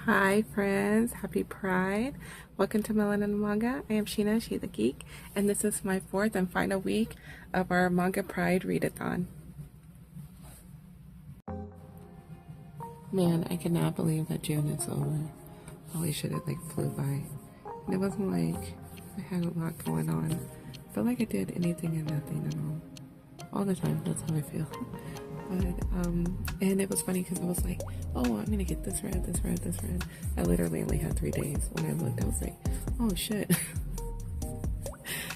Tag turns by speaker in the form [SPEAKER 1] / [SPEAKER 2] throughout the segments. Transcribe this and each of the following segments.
[SPEAKER 1] Hi friends, happy Pride. Welcome to Melanin Manga. I am Sheena, Sheethegeek, and this is my fourth and final week of our Manga Pride Readathon. Man, I cannot believe that June is over. Holy shit, it flew by. And it wasn't like I had a lot going on. I felt like I did anything and nothing at all the time. That's how I feel. But, and it was funny because I was like, oh, I'm gonna get this read. I literally only had 3 days. When I looked, I was like, oh shit.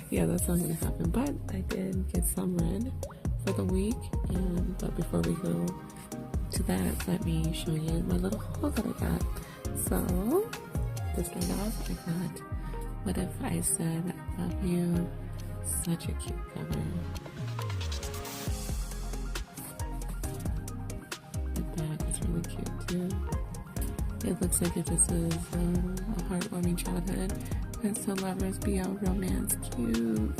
[SPEAKER 1] Yeah, that's not gonna happen. But I did get some read for the week. But before we go to that, let me show you my little haul that I got. So, to start off, I got What If I Said I Love You? Such a cute cover. Really cute too. It looks like this is a heartwarming childhood and so lovers BL romance. Cute.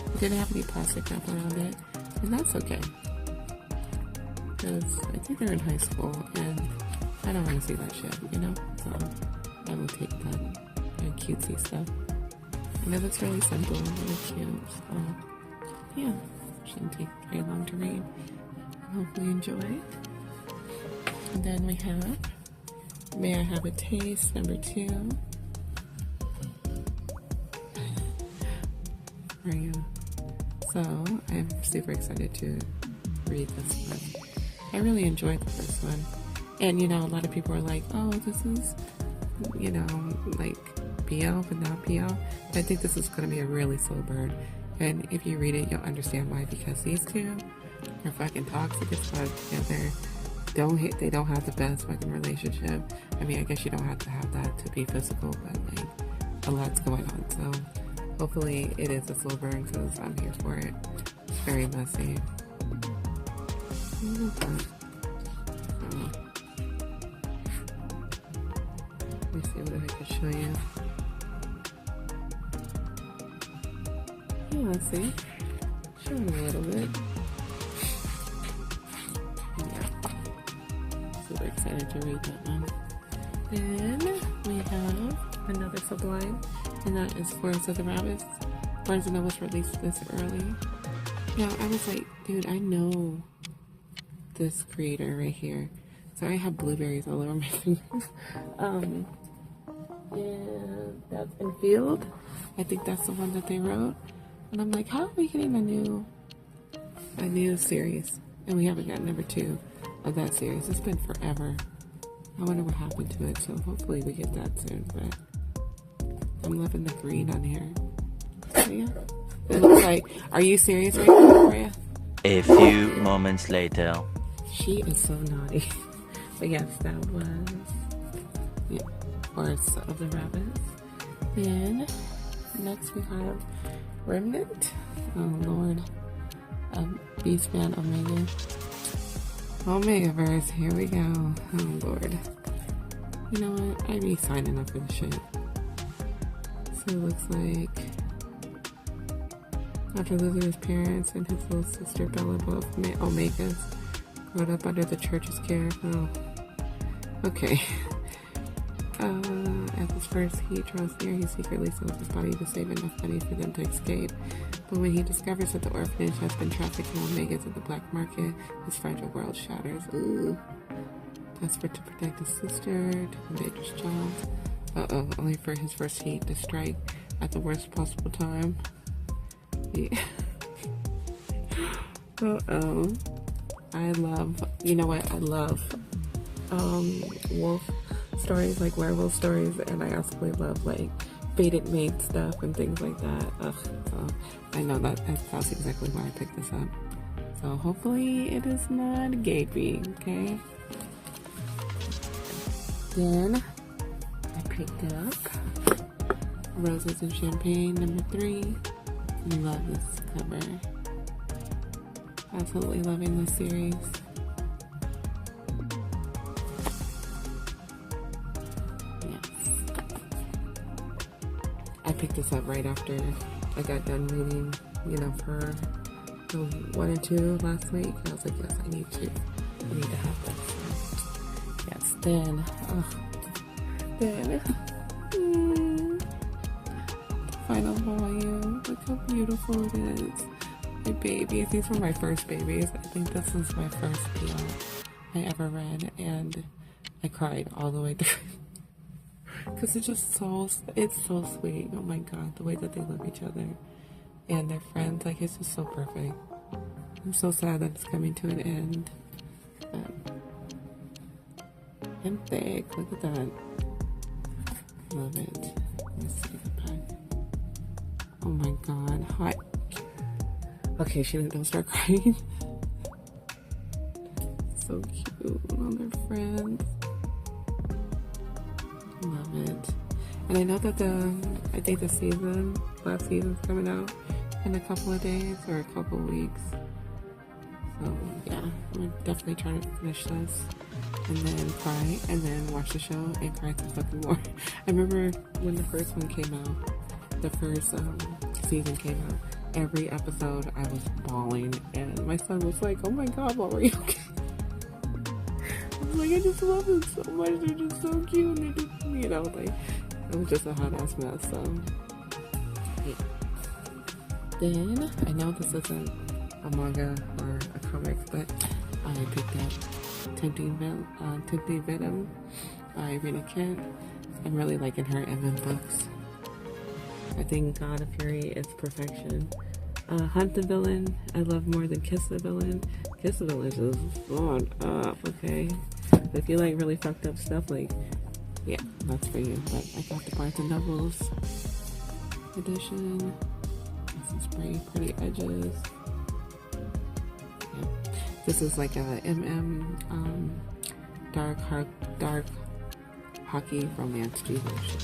[SPEAKER 1] It didn't have any plastic wrap around it, and that's okay because I think they're in high school and I don't want to see that shit, you know. So I will take that cutesy stuff. And it looks really simple and really cute. So yeah, shouldn't take very long to read. Hopefully enjoy. And then we have May I Have a Taste, number 2. There you go. So I'm super excited to read this one. I really enjoyed the first one. And you know, a lot of people are like, oh, this is, you know, like BL but not BL. But I think this is going to be a really slow burn. And if you read it, you'll understand why, because these two are fucking toxic as fuck together. They don't have the best fucking relationship. I mean, I guess you don't have to have that to be physical, but like a lot's going on. So hopefully it is a slow burn because I'm here for it. It's very messy. Let me see what I can show you. Yeah, let's see. Show me a little bit. Super excited to read that one. Then we have another Sublime, and that is Forest of the Rabbits. Barnes & Noble's released this early. Yeah, I was like, dude, I know this creator right here. So I have blueberries all over my fingers. And that's in Field. I think that's the one that they wrote. And I'm like, how are we getting a new series? And we haven't got number 2 of that series. It's been forever. I wonder what happened to it, so hopefully we get that soon. But I'm loving the green on here. So yeah, it looks like. Are you serious right now, Maria?
[SPEAKER 2] A few moments later.
[SPEAKER 1] She is so naughty. But yes, that was Forest of the Rabbits. Then next we have Remnant. Oh Lord, Beastman Omega. Omegaverse, here we go. Oh Lord. You know what? I be signing up for the shit. So it looks like after losing his parents and his little sister Bella, both Omegas, growing up under the church's care. Oh. Okay. As his first heat draws near, he secretly sells his body to save enough money for them to escape. But when he discovers that the orphanage has been trafficking Omegas at the black market, his fragile world shatters. Ooh. Desperate to protect his sister, to dangerous jobs. Uh-oh, only for his first heat to strike at the worst possible time. Yeah. Uh-oh. I love wolf stories, like werewolf stories, and I also love like fated mate stuff and things like that. Ugh, so I know that's exactly why I picked this up. So hopefully it is not gapey, okay? Then I picked up Roses and Champagne, number 3. Love this cover. Absolutely loving this series. I picked this up right after I got done reading, for the 1 and 2 last week. And I was like, yes, I need to have this. So, yes, Then, the final volume. Look how beautiful it is. My babies. These were my first babies. I think this is my first PL I ever read, and I cried all the way through. Because it's just it's so sweet. Oh my god, the way that they love each other and their friends, like, it's just so perfect. I'm so sad that it's coming to an end. And thick, look at that. Love it. Let's see the back. Oh my god, hot. Okay, she don't start crying. So cute, all their friends. Love it. And I know that I think the last season's coming out in a couple of days or a couple of weeks. So yeah, I'm definitely trying to finish this and then cry and then watch the show and cry some fucking more. I remember when the first one came out, the first season came out, every episode I was bawling and my son was like, oh my god, Mom, are you okay? I was like, I just love them so much, they're just so cute, and they're just, you know, like, it was just a hot ass mess, so yeah. Then, I know this isn't a manga or a comic, but I picked up Tempting Venom by Rena Kent. I'm really liking her MM books. I think God of Fury is perfection. Hunt the Villain, I love more than Kiss the Villain. Kiss the Villain is just on up, okay? If you like really fucked up stuff, like, yeah, that's for you. But I got the Barnes & Noble's edition. Some pretty edges. Yeah. This is like a dark hockey romance TV show.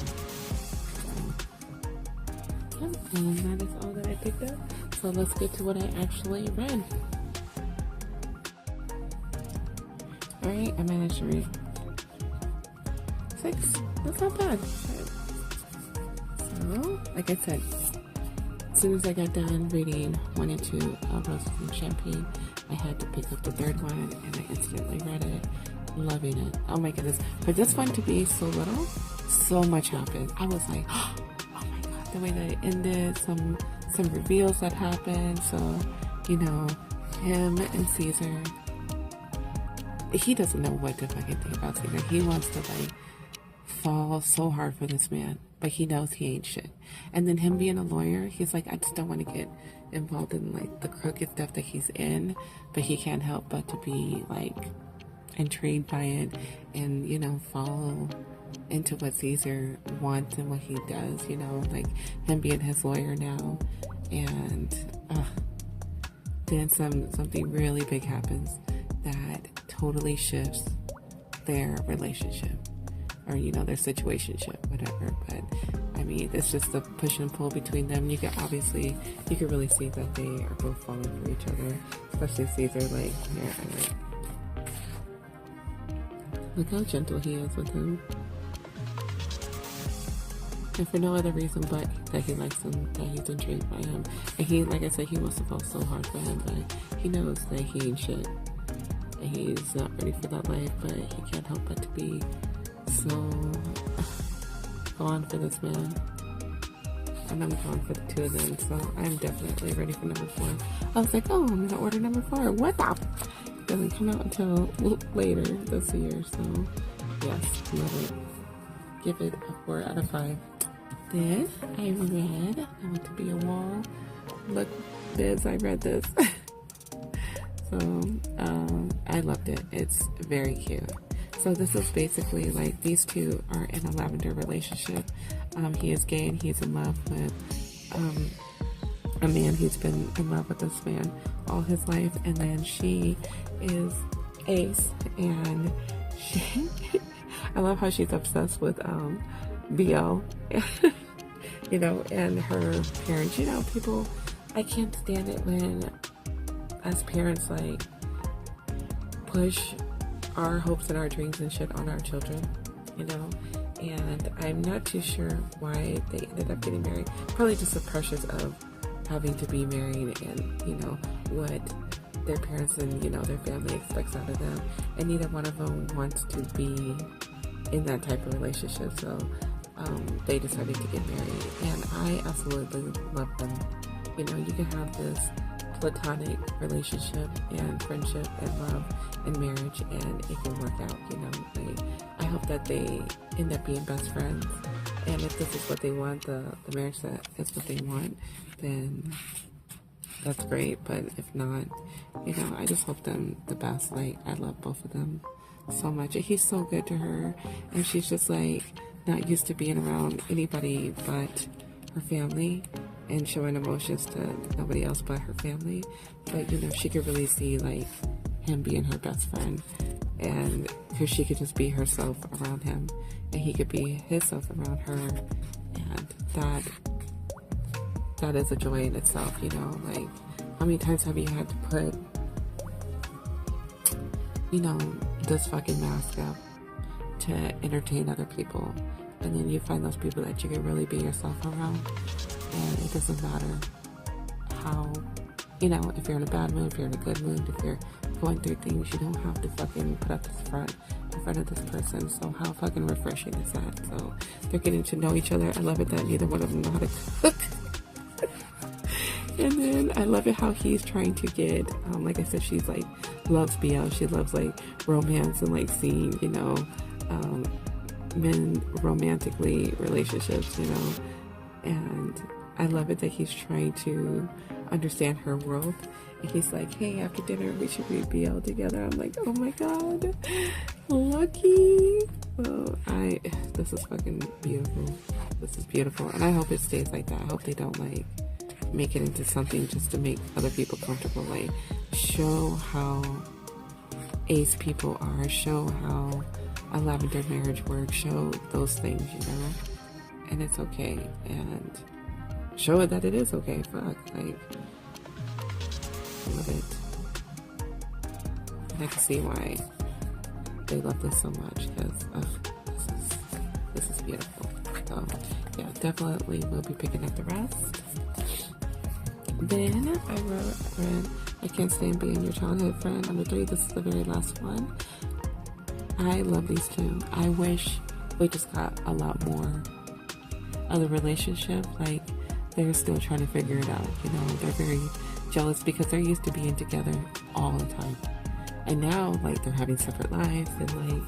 [SPEAKER 1] So, and that is all that I picked up. So let's get to what I actually read. Alright, I managed to read 6. That's not bad. So, like I said, as soon as I got done reading 1 and 2 of Roses and Champagne, I had to pick up the third one, and I instantly read it. Loving it. Oh my goodness. For this one to be so little, so much happened. I was like, oh my god, the way that it ended, some reveals that happened. So, you know, him and Caesar, he doesn't know what to fucking think about Caesar. He wants to like fall so hard for this man, but he knows he ain't shit. And then him being a lawyer, he's like, I just don't want to get involved in like the crooked stuff that he's in, but he can't help but to be like intrigued by it and, you know, follow into what Caesar wants and what he does, you know, like him being his lawyer now. And then something really big happens that totally shifts their relationship, or, you know, their situationship, whatever. But I mean, it's just the push and pull between them. You can really see that they are both falling for each other, especially Caesar. Like, yeah, look how gentle he is with him, and for no other reason but that he likes him, that he's intrigued by him, and he, like I said, he wants to fall so hard for him, but he knows that he ain't shit, and he's not ready for that life, but he can't help but to be so gone for this man. And I'm gone for the two of them, so I'm definitely ready for number 4. I was like, oh, I'm gonna order number 4. What the? It doesn't come out until later this year, so yes, love it. Give it a 4 out of 5. Then I read I Want to Be a Wall. Look, Biz, I read this. So I loved it. It's very cute. So this is basically like these two are in a lavender relationship. He is gay and he's in love with a man. He's been in love with this man all his life, and then she is ace, and she I love how she's obsessed with BL. You know, and her parents, you know, people, I can't stand it when as parents like push our hopes and our dreams and shit on our children, you know. And I'm not too sure why they ended up getting married. Probably just the pressures of having to be married, and, you know, what their parents and, you know, their family expects out of them. And neither one of them wants to be in that type of relationship. So they decided to get married. And I absolutely love them. You know, you can have this platonic relationship and friendship and love and marriage, and it can work out, you know. I hope that they end up being best friends, and if this is what they want, the marriage that is what they want, then that's great. But if not, you know, I just hope them the best. Like, I love both of them so much, and he's so good to her, and she's just like not used to being around anybody but her family and showing emotions to nobody else but her family. But, you know, she could really see, like, him being her best friend, and because she could just be herself around him, and he could be himself around her, and that is a joy in itself, you know. Like, how many times have you had to put, you know, this fucking mask up to entertain other people, and then you find those people that you can really be yourself around, and it doesn't matter how, you know, if you're in a bad mood, if you're in a good mood, if you're going through things, you don't have to fucking put up this front in front of this person. So how fucking refreshing is that? So they're getting to know each other. I love it that neither one of them know how to cook. And then I love it how he's trying to get, like I said, she's like, loves BL. She loves like romance and like seeing, you know, men romantically relationships, you know. And I love it that he's trying to understand her world. And he's like, hey, after dinner we should read BL together. I'm like, oh my god, lucky. So this is fucking beautiful. This is beautiful, and I hope it stays like that. I hope they don't like make it into something just to make other people comfortable. Like, show how ace people are, show how a lavender marriage works, show those things, you know. And it's okay, and show it that it is okay. Fuck, like, I love it. And I can see why they love this so much, because this is beautiful. So yeah, definitely will be picking up the rest. Then I read I Can't Stand Being Your Childhood Friend, number 3. This is the very last one. I love these two. I wish we just got a lot more of the relationship. Like, they're still trying to figure it out, you know. They're very jealous because they're used to being together all the time, and now like they're having separate lives and like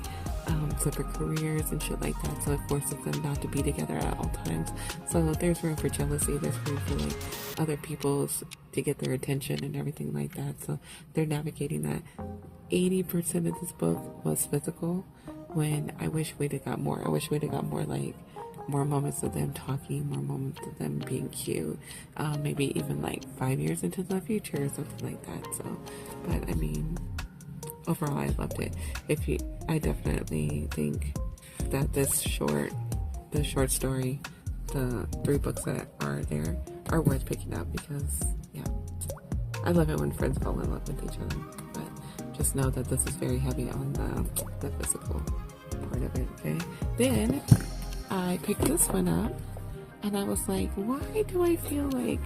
[SPEAKER 1] separate careers and shit like that, so it forces them not to be together at all times. So there's room for jealousy, there's room for like other people's to get their attention and everything like that. So they're navigating that. 80% of this book was physical, when I wish we'd have got more. I wish we'd have got more, like more moments of them talking, more moments of them being cute, maybe even like 5 years into the future or something like that. So, but I mean, overall I loved it. I definitely think that the short story, the 3 books that are there are worth picking up, because yeah, I love it when friends fall in love with each other. But just know that this is very heavy on the physical part of it. Okay, then I picked this one up, and I was like, why do I feel like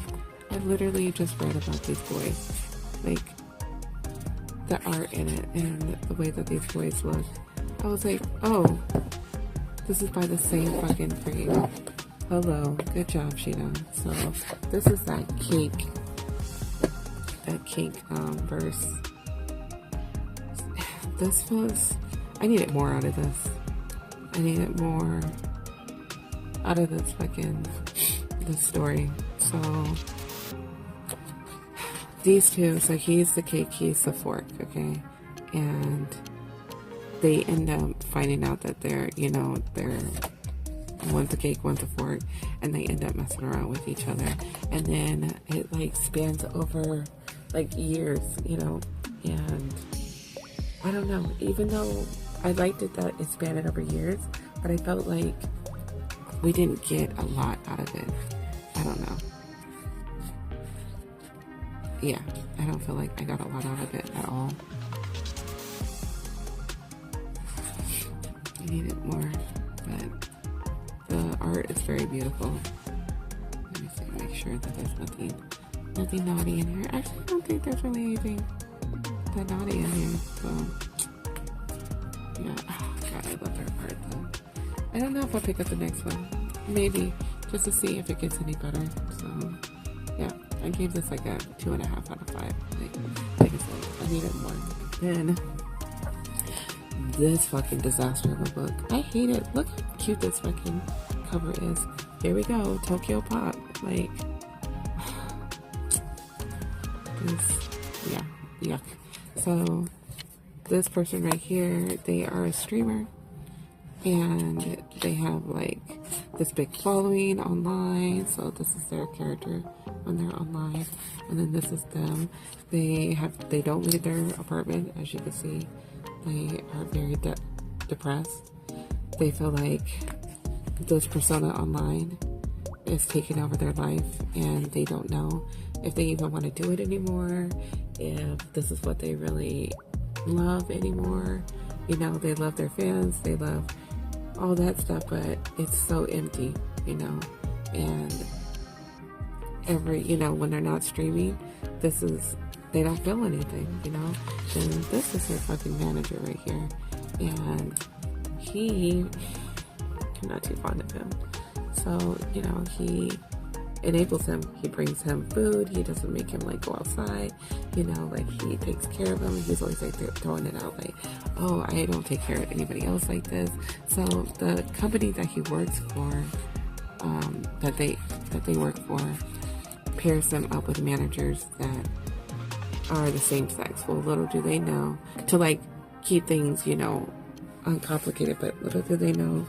[SPEAKER 1] I literally just read about these boys? Like, the art in it and the way that these boys look. I was like, oh, this is by the same fucking creator. Hello, good job, Sheena. So this is that cake verse. This was, I needed more out of this. I needed more out of this story. So these two, so he's the cake, he's the fork, okay? And they end up finding out that they're one's a cake, one's a fork, and they end up messing around with each other. And then it like spans over like years, you know, and I don't know, even though I liked it that it spanned over years, but I felt like we didn't get a lot out of it. I don't know. Yeah, I don't feel like I got a lot out of it at all. I needed more, but the art is very beautiful. Let me see, make sure that there's nothing naughty in here. Actually, I don't think there's really anything that naughty in here. So yeah, oh, God, I love their art though. I don't know if I'll pick up the next one. Maybe just to see if it gets any better. So yeah, I gave this like a 2.5 out of 5. Like I said, I needed more. Then this fucking disaster of a book. I hate it. Look how cute this fucking cover is. Here we go, Tokyo Pop. Like this, yeah, yuck. So this person right here, they are a streamer and they have like this big following online. So this is their character when they're online, and then this is them. They don't leave their apartment, as you can see. They are very depressed. They feel like this persona online is taking over their life, and they don't know if they even want to do it anymore, if this is what they really love anymore. You know, they love their fans, they love all that stuff, but it's so empty, you know. And when they're not streaming, they don't feel anything, you know. And this is their fucking manager right here, and I'm not too fond of him. So, you know, he enables him. He brings him food. He doesn't make him like go outside. You know, like he takes care of him. He's always like throwing it out like, oh, I don't take care of anybody else like this. So the company that he works for, that they work for, pairs them up with managers that are the same sex. Well, little do they know, to like keep things, you know, uncomplicated, but little do they know,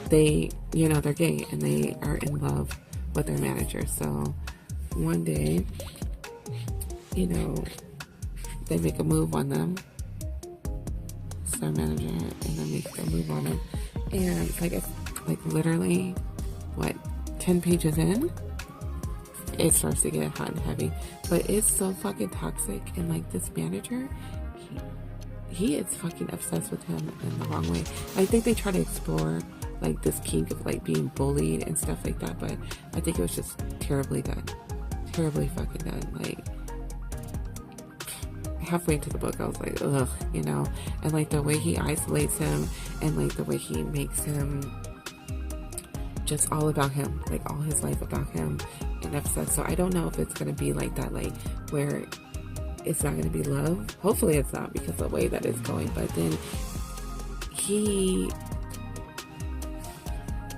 [SPEAKER 1] they're gay and they are in love with their manager. So one day, you know, they make a move on them. It's their manager, and they make a move on them. And it's like literally, 10 pages in, it starts to get hot and heavy. But it's so fucking toxic, and like this manager, he is fucking obsessed with him in the wrong way. I think they try to explore like this kink of like being bullied and stuff like that, but I think it was just terribly done. Terribly fucking done. Like halfway into the book I was like, ugh, you know. And like the way he isolates him, and like the way he makes him just all about him, like all his life about him and obsessed. So I don't know if it's gonna be like that, like where it's not gonna be love. Hopefully it's not, because the way that it's going. But then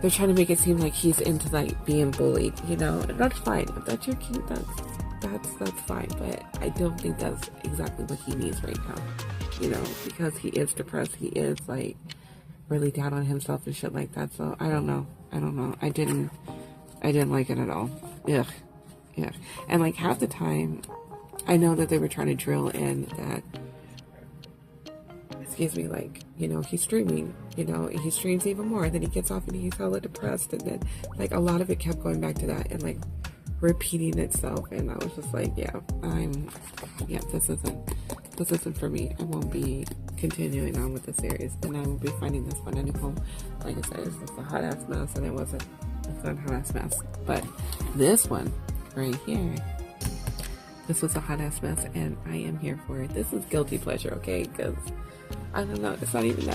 [SPEAKER 1] they're trying to make it seem like he's into like being bullied, you know, and that's fine. If that's your kink, that's fine. But I don't think that's exactly what he needs right now, you know, because he is depressed. He is like really down on himself and shit like that. So I don't know. I didn't like it at all. Ugh. And like half the time, I know that they were trying to drill in that, like, you know, he's streaming, you know, and he streams even more, and then he gets off and he's hella depressed, and then like a lot of it kept going back to that and like repeating itself, and I was just like, this isn't for me. I won't be continuing on with the series, and I will be finding this one anymore. Like I said, it's just a hot ass mess, and it's not a hot ass mess, but this one right here, this was a hot ass mess, and I am here for it. This is guilty pleasure, okay? Because I don't know, it's not even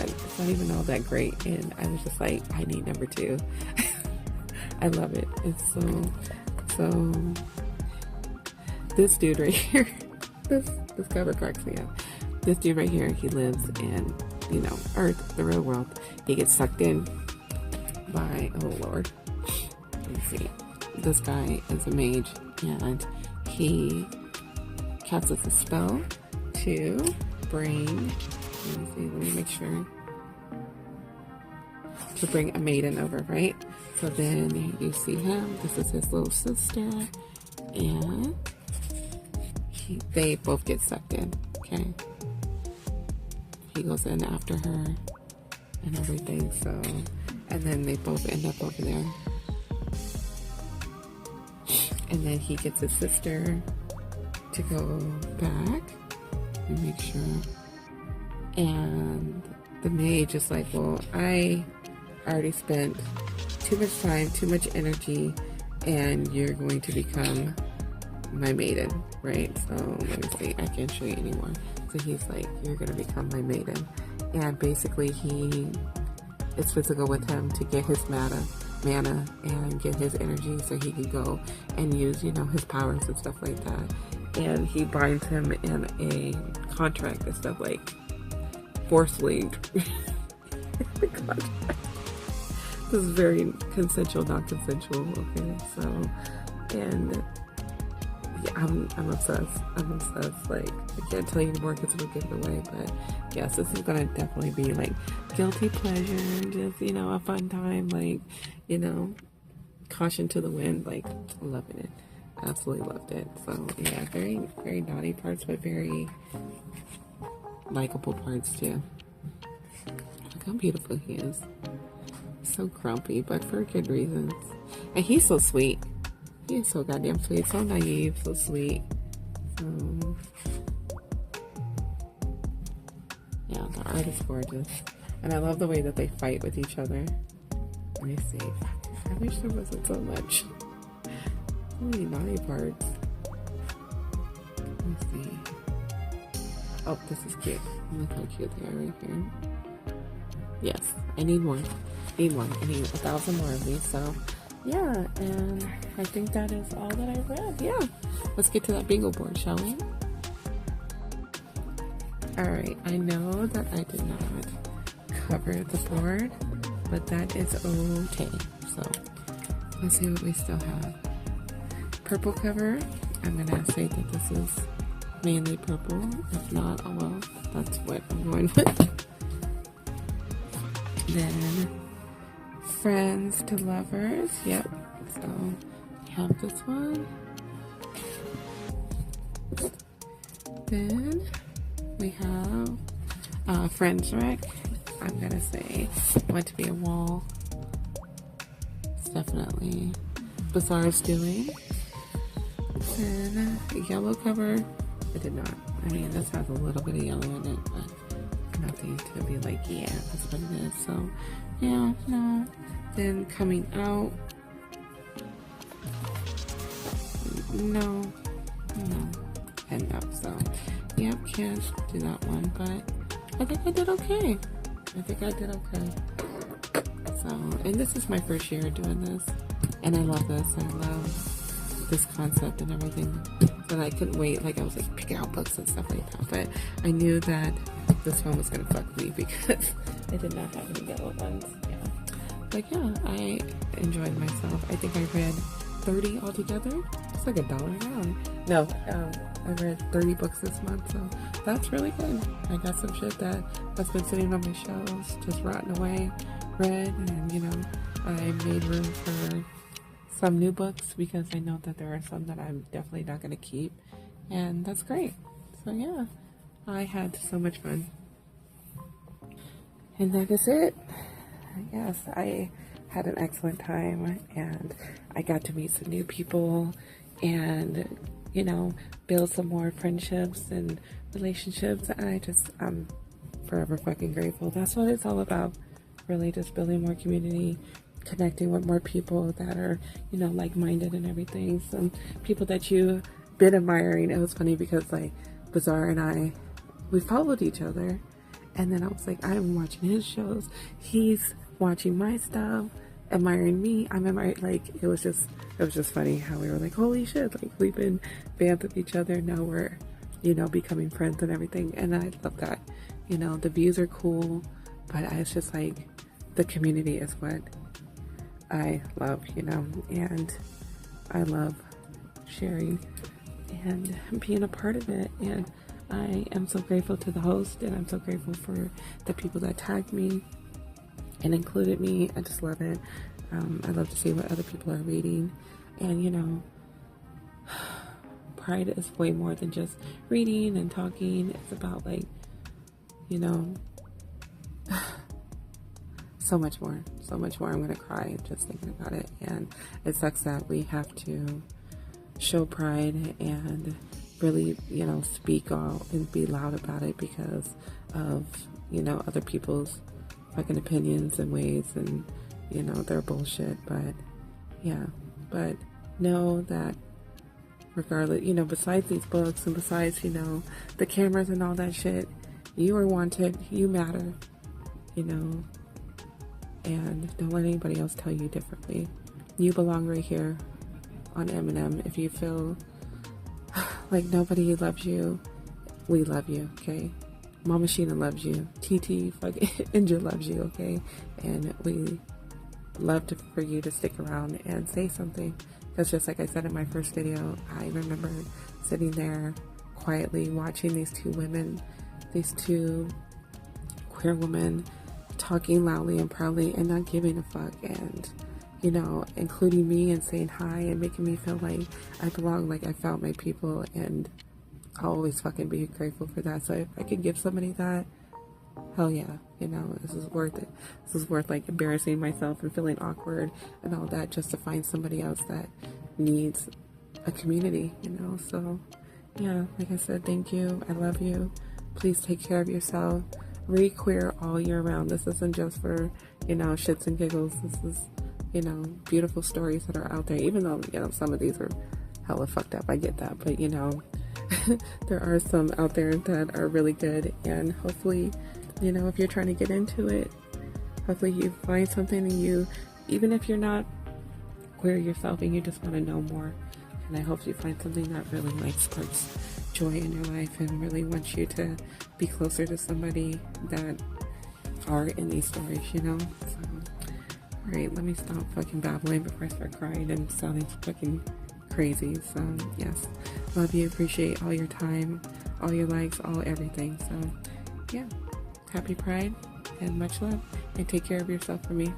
[SPEAKER 1] all that great, and I was just like, I need number 2. I love it. It's so this dude right here, this cover cracks me up. This dude right here, he lives in, you know, Earth, the real world. He gets sucked in by, oh Lord, let's see, this guy is a mage, and he casts a spell to bring, let me make sure, to bring a maiden over, right? So then you see him, this is his little sister, and they both get sucked in, okay? He goes in after her and everything, so, and then they both end up over there. And then he gets his sister to go back and make sure. And the mage is like, well, I already spent too much time, too much energy, and you're going to become my maiden, right? So let me see, I can't show you anymore. So he's like, you're gonna become my maiden. And basically it's physical with him to get his mana and get his energy so he can go and use, his powers and stuff like that. And he binds him in a contract and stuff, like forcefully. The contract. This is very consensual, not consensual. Okay, so, and yeah, I'm obsessed. I'm obsessed. Like, I can't tell you anymore because it'll give it away. But yes, this is gonna definitely be like guilty pleasure, just a fun time. Like, caution to the wind. Like, loving it. Absolutely loved it. So yeah, very, very naughty parts, but very likable parts too. Look how beautiful he is. So grumpy, but for good reasons. And he's so sweet. He is so goddamn sweet. So naive, so sweet. Yeah, the art is gorgeous. And I love the way that they fight with each other. Let me see. I wish there wasn't so much. So many naughty parts. Let me see. Oh, this is cute. Look how cute they are right here. Yes, I need more. I need 1,000 more of these. So, yeah, and I think that is all that I read. Yeah, let's get to that bingo board, shall we? Alright, I know that I did not cover the board, but that is okay. So, let's see what we still have. Purple cover. I'm gonna say that this is mainly purple. If not, oh well, that's what I'm going with. Then friends to lovers. Yep. So we have this one. Then we have friends wreck. I'm gonna say want to be a wall. It's definitely Bizarre's doing. Then a yellow cover. I did not. I mean, this has a little bit of yellow in it, but nothing to be like, yeah, that's what it is. So, yeah, no. Then coming out. No. And no. So, yep, can't do that one, but I think I did okay. So, and this is my first year doing this, and I love this. I love this concept and everything, but I couldn't wait. Like, I was like picking out books and stuff like that, but I knew that this one was gonna fuck me because I did not have any yellow ones. Yeah, but yeah, I enjoyed myself. I think I read 30 altogether. It's like $1 round. No, I read 30 books this month, so that's really good. I got some shit that's been sitting on my shelves, just rotting away, read, and I made room for some new books because I know that there are some that I'm definitely not going to keep, and that's great. So yeah, I had so much fun, and that is it. Yes, I had an excellent time, and I got to meet some new people and build some more friendships and relationships, and I'm forever fucking grateful. That's what it's all about, really, just building more community, connecting with more people that are, like-minded and everything. Some people that you've been admiring. It was funny because, like, Bizarre and we followed each other, and then I was like, I'm watching his shows, he's watching my stuff, admiring me, I'm admiring, like, it was just funny how we were like, holy shit, like, we've been fans with each other, now we're, becoming friends and everything, and I love that. The views are cool, but it's just like, the community is what I love, and I love sharing and being a part of it, and I am so grateful to the host, and I'm so grateful for the people that tagged me and included me. I just love it. I love to see what other people are reading, and Pride is way more than just reading and talking. It's about, like, so much more. I'm gonna cry just thinking about it, and it sucks that we have to show pride and really, speak out and be loud about it because of, other people's fucking opinions and ways and, their bullshit. But yeah, but know that regardless, you know, besides these books and besides, you know, the cameras and all that shit, you are wanted, you matter, you know, and don't let anybody else tell you differently. You belong right here on Eminem. If you feel like nobody loves you, we love you, okay? Mama Sheena loves you. TT fucking Inja loves you, okay? And we love for you to stick around and say something. Because just like I said in my first video, I remember sitting there quietly watching these two women, these two queer women, talking loudly and proudly and not giving a fuck, and, you know, including me and saying hi and making me feel like I belong, like I found my people, and I'll always fucking be grateful for that. So if I could give somebody that, hell yeah, you know, this is worth it. This is worth like embarrassing myself and feeling awkward and all that just to find somebody else that needs a community, you know. So yeah, like I said, thank you. I love you. Please take care of yourself. Read queer all year round. This isn't just for, you know, shits and giggles. This is, you know, beautiful stories that are out there, even though, you know, some of these are hella fucked up. I get that. But, you know, there are some out there that are really good, and hopefully, you know, if you're trying to get into it, hopefully you find something, and you, even if you're not queer yourself and you just want to know more, and I hope you find something that really like sparks joy in your life and really wants you to be closer to somebody that are in these stories, you know. So, alright, let me stop fucking babbling before I start crying and sounding fucking crazy. So yes, love you, appreciate all your time, all your likes, all everything. So yeah, happy Pride and much love, and take care of yourself for me.